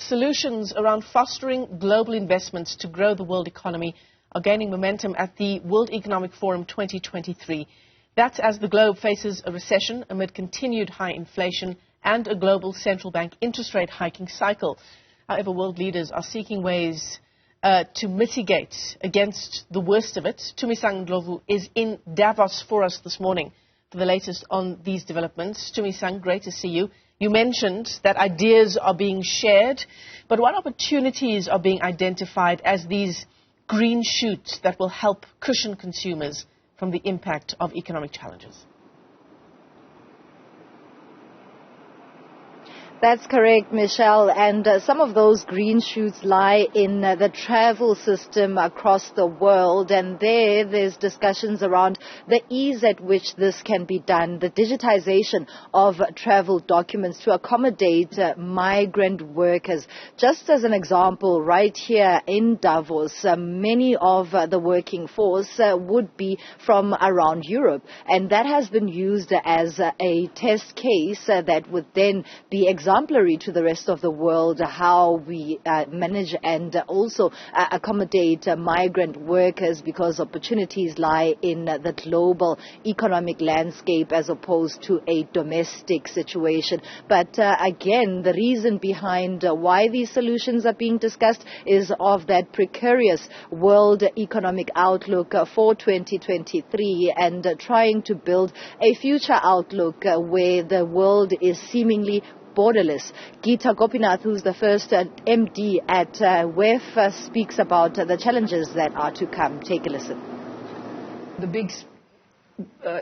solutions around fostering global investments to grow the world economy are gaining momentum at the World Economic Forum 2023. That's as the globe faces a recession amid continued high inflation and a global central bank interest rate hiking cycle. However, world leaders are seeking ways to mitigate against the worst of it. Tumisang Ndlovu is in Davos for us this morning for the latest on these developments. Tumisang, great to see you. You mentioned that ideas are being shared, but what opportunities are being identified as these green shoots that will help cushion consumers from the impact of economic challenges? That's correct, Michelle. And some of those green shoots lie in the travel system across the world. And there's discussions around the ease at which this can be done, the digitization of travel documents to accommodate migrant workers. Just as an example, right here in Davos, many of the working force would be from around Europe. And that has been used as a test case that would then be exemplary to the rest of the world, how we manage and also accommodate migrant workers, because opportunities lie in the global economic landscape as opposed to a domestic situation. But again, the reason behind why these solutions are being discussed is of that precarious world economic outlook for 2023 and trying to build a future outlook where the world is seemingly borderless. Geeta Gopinath, who's the first MD at WEF, speaks about the challenges that are to come. Take a listen. The big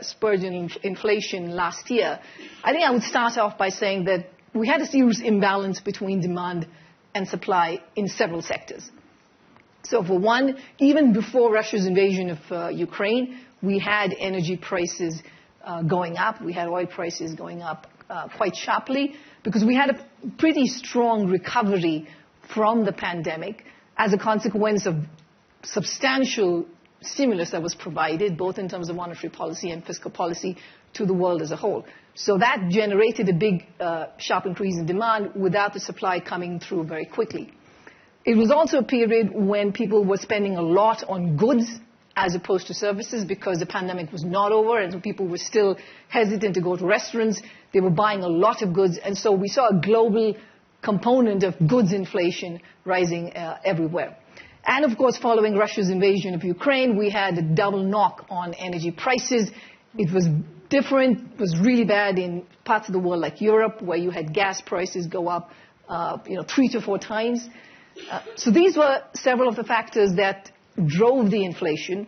spurge in inflation last year, I think I would start off by saying that we had a serious imbalance between demand and supply in several sectors. So for one, even before Russia's invasion of Ukraine, we had energy prices going up. We had oil prices going up quite sharply because we had a pretty strong recovery from the pandemic as a consequence of substantial stimulus that was provided, both in terms of monetary policy and fiscal policy, to the world as a whole. So that generated a big, sharp increase in demand without the supply coming through very quickly. It was also a period when people were spending a lot on goods as opposed to services because the pandemic was not over and so people were still hesitant to go to restaurants. They were buying a lot of goods, and so we saw a global component of goods inflation rising everywhere. And of course, following Russia's invasion of Ukraine, we had a double knock on energy prices. It was different, it was really bad in parts of the world like Europe, where you had gas prices go up 3 to 4 times. So these were several of the factors that drove the inflation.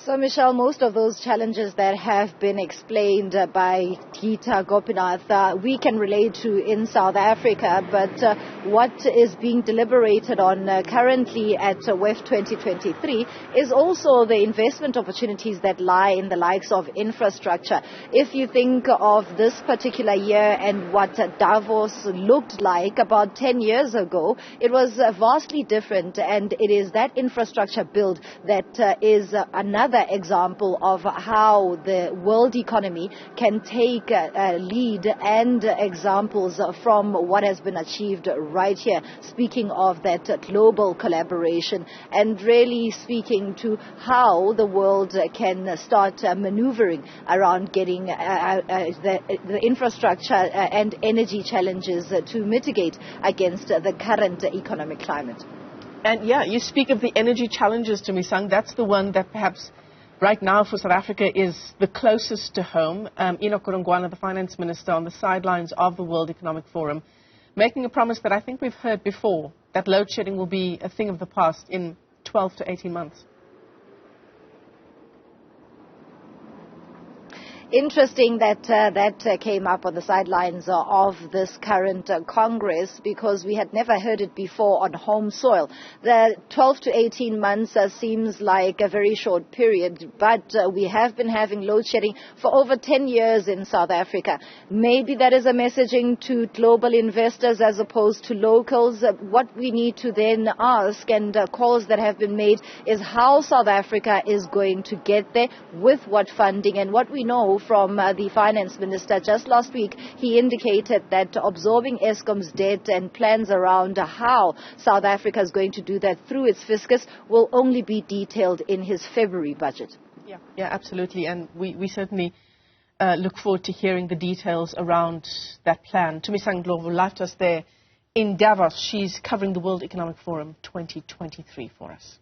So, Michelle, most of those challenges that have been explained by Geeta Gopinath, we can relate to in South Africa, but what is being deliberated on currently at WEF 2023 is also the investment opportunities that lie in the likes of infrastructure. If you think of this particular year and what Davos looked like about 10 years ago, it was vastly different, and it is that infrastructure build that is another example of how the world economy can take a lead and examples from what has been achieved right here, speaking of that global collaboration and really speaking to how the world can start maneuvering around getting the infrastructure and energy challenges to mitigate against the current economic climate. And yeah, you speak of the energy challenges, Tumisang. That's the one that perhaps right now for South Africa is the closest to home. Enoch Godongwana, the finance minister, on the sidelines of the World Economic Forum, making a promise that I think we've heard before, that load shedding will be a thing of the past in 12 to 18 months. Interesting that that came up on the sidelines of this current Congress, because we had never heard it before on home soil. The 12 to 18 months seems like a very short period, but we have been having load shedding for over 10 years in South Africa. Maybe that is a messaging to global investors as opposed to locals. What we need to then ask, and calls that have been made, is how South Africa is going to get there, with what funding. And what we know from the finance minister. Just last week, he indicated that absorbing Eskom's debt and plans around how South Africa is going to do that through its fiscus will only be detailed in his February budget. Yeah, absolutely. And we certainly look forward to hearing the details around that plan. Tumisang Ndlovu left us there in Davos. She's covering the World Economic Forum 2023 for us.